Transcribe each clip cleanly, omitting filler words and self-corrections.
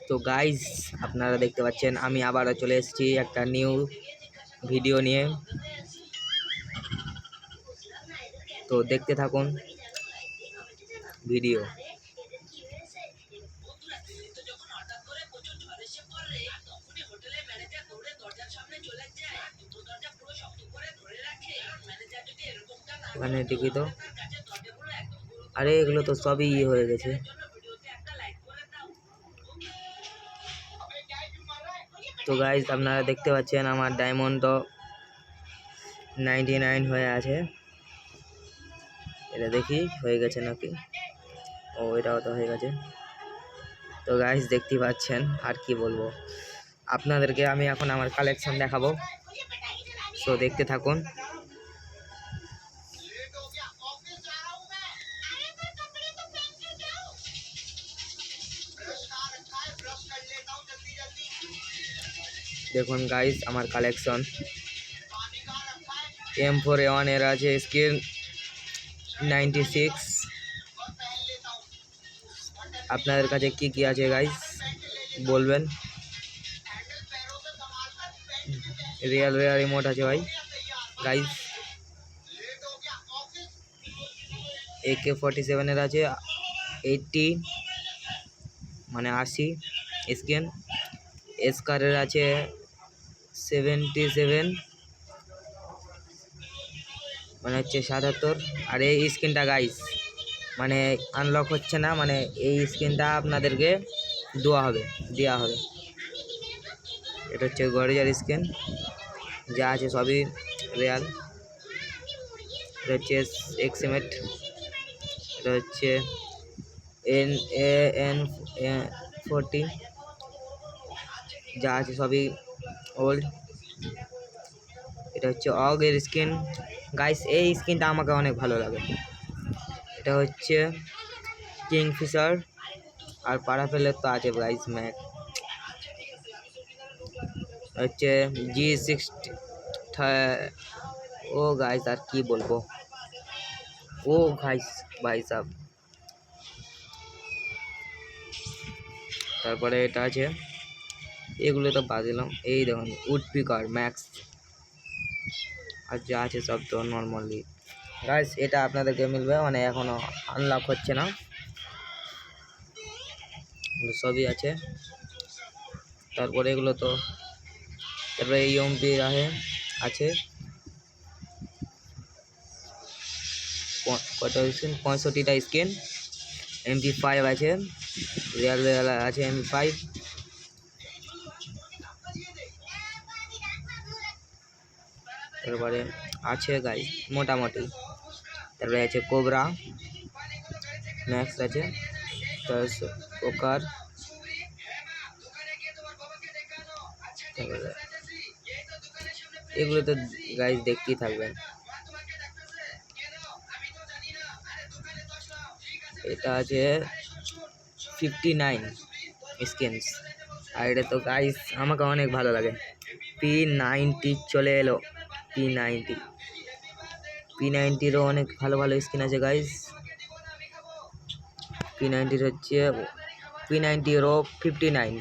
তো গাইজ আপনারা দেখতে পাচ্ছেন আমি আবারও চলে এসেছি একটা নিউ ভিডিও নিয়ে। তো দেখতে থাকুন ভিডিও। এখানে দেখি তো, আরে এগুলো তো সবই হয়ে গেছে। তো গাইজ আপনারা দেখতে পাচ্ছেন আমার ডায়মন্ড তো 99 হয়ে আছে। এটা দেখি হয়ে গেছে নাকি। ও এটাও তো হয়ে গেছে। তো গাইজ দেখতে পাচ্ছেন, আর কি বলবো আপনাদেরকে, আমি এখন আমার কালেকশন দেখাবো। সো দেখতে থাকুন। দেখুন গাইজ আমার কালেকশন। M4A1 এর আছে স্কিন 96। আপনাদের কাছে কি কি আছে গাইজ বলবেন। রিয়েল রেয়ার রিমোট আছে ভাই গাইজ। AK-47 এর আছে 80 মানে 80 স্কিন। এসকারের আছে 77 মানে হচ্ছে 77। আর এই স্কিনটা গাইজ মানে আনলক হচ্ছে না, মানে এই স্কিনটা আপনাদেরকে দেওয়া হবে। এটা হচ্ছে গরিজার স্কিন, যা আছে সবই রিয়াল। এটা হচ্ছে এক্সিমেট। এটা হচ্ছে AN40, যা আছে সবই ওল্ড। এটা হচ্ছে অগের স্কিন গাইস, এই স্কিনটা আমাকে অনেক ভালো লাগে। এটা হচ্ছে কিংফিশার। আর পারাফেলের তো আছে গাইস ম্যাক। হচ্ছে G60। ও গাইস আর কি বলবো, ও গাইস ভাই সাহেব। তারপরে এটা আছে, এগুলো তো বাদ দিলাম। এই দেখুন উডপিকার ম্যাক্স, আর যা আছে সব তো নর্মালি গাইস। এটা আপনাদেরকে মিলবে, মানে এখনো আনলক হচ্ছে না, সবই আছে। তারপরে এগুলো তো, তারপরে এই এমপি আছে কত স্কিন, 65টা স্কিন। MP5 আছে, রিয়াল আছে MP5। তারপরে আছে গাইস মোটামুটি। তারপরে আছে কোবরা ম্যাক্স আছে, পোকার। এগুলো তো গাইস দেখতেই থাকবেন। এটা আছে 59 স্কিনস। আর এটা তো গাইস আমাকে অনেক ভালো লাগে। P90 চলে এলো। P90 অনেক ভালো ভালো স্কিন আছে গাইস। P90 হচ্ছে P90 59।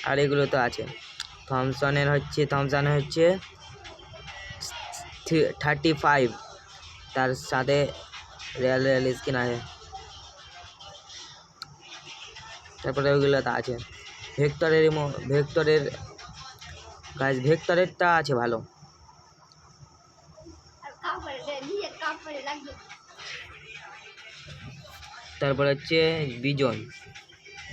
আর এগুলো তো আছে। থমসনের হচ্ছে 35, তার সাথে রিয়াল স্কিন আছে। তারপরে ওইগুলো তো আছে ভেক্টরের গাইস, ভেক্টরেরটা আছে ভালো। তারপরে হচ্ছে বিজন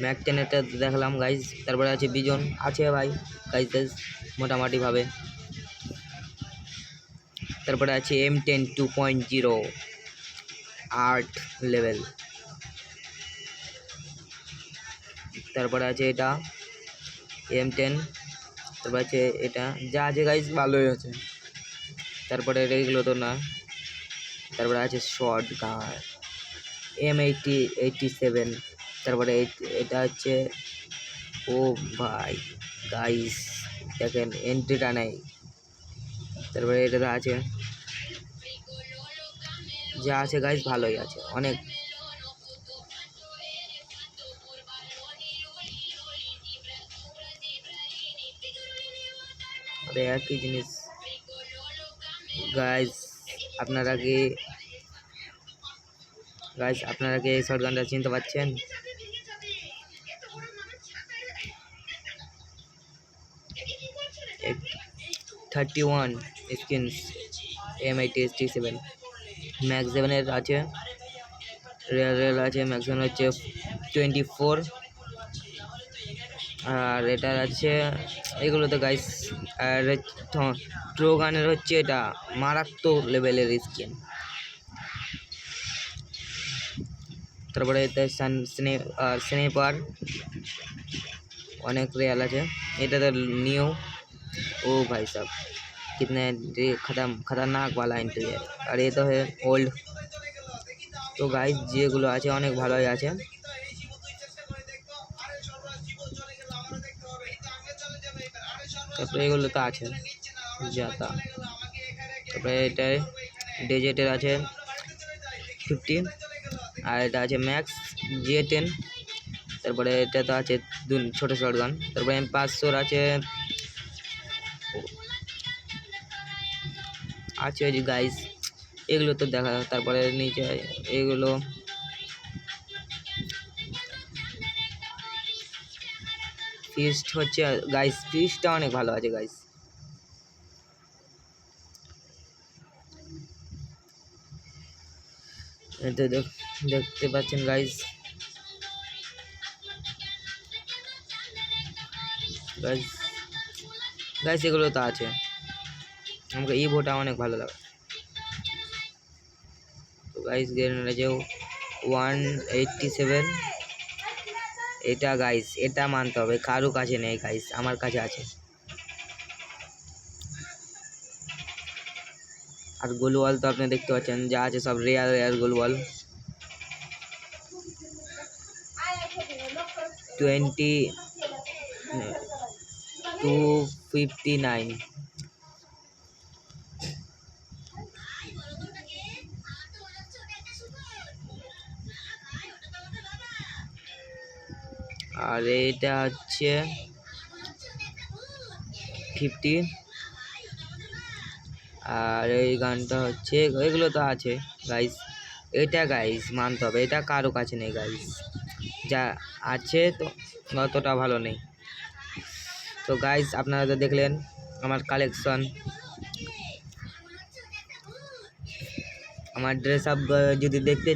ম্যাক 10-এরটা দেখলাম গাইস। তারপরে আছে বিজন আছে ভাই গাইস মোটামুটি ভাবে। তারপরে আছে M10 2.0 আর্ট লেভেল। তারপরে আছে এটা M10। তারপরে আছে এটা, যা আছে গাইস ভালোই আছে। তারপরে এগুলো তো না। তারপরে আছে শর্ট গান M87। তারপরে এটা হচ্ছে, ও ভাই গাইস দেখেন এন্ট্রিটা নেই। তারপরে এটা আছে, যা আছে গাইস ভালোই আছে অনেক। আরে একই জিনিস গাইস। আপনারা কি এই শর্ট গানটা চিনতে পারছেন? 31 স্কিনস M80 T7 ম্যাক্স 7 আছে, রেয়ার আছে, ম্যাক্সিমাম হচ্ছে 24, আর এটার আছে এগুলো তো গাইস। আর ট্রোগানের হচ্ছে এটা মারাত্মক লেভেলের স্কিন। তারপরে এতে স্নেপার অনেক রেয়াল আছে। এটা তো নিউ। ओ भाई साहब कितने खतरनाक वाला एंट्री है। और ये तो है ओल्ड। তো গাইস যেগুলো আছে অনেক ভালোই আছে। তারপরে এগুলো তো আছে যাতা। তারপরে এটা ডেজেটের আছে 50, আর এটা আছে ম্যাক্স G10। তারপরে এটা তো আছে ছোট শর্ট গান। তারপরে M500 আছে ওই যে গাইস এগুলো তো দেখা। তারপরে নিচে এগুলো ফিস্ট হচ্ছে গাইস, ফিস্টটা অনেক ভালো আছে গাইস। এতে দেখতে পাচ্ছেন গাইস, গাইস এগুলো তো আছে। আমাকে ইভোটা অনেক ভালো লাগে। তো গাইস গ্রেনেড আছে 187। এটা গাইস এটা মানতে হবে কারো কাছে নেই গাইস, আমার কাছে আছে। আর গোলওয়াল তো আপনি দেখতে পাচ্ছেন যা আছে সব রেয়ার গোলওয়াল। 259। আর এটা হচ্ছে 50। আর এই গানটা হচ্ছে এগুলো তো আছে গাইস। এটা গাইস মানতে হবে এটা কারো কাছে নেই গাইস, যা আছে তো অতটা ভালো নেই। তো গাইস আপনারা তো দেখলেন আমার কালেকশন। আমার ড্রেস আপ যদি দেখতে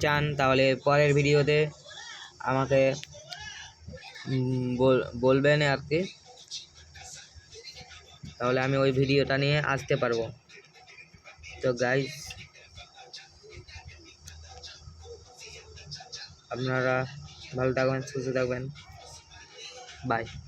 চান তাহলে পরের ভিডিওতে আমাকে বলবেন আর কি, তাহলে আমি ওই ভিডিওটা নিয়ে আসতে পারবো। তো গাইস আপনারা ভালো থাকবেন, সুস্থ থাকবেন, বাই।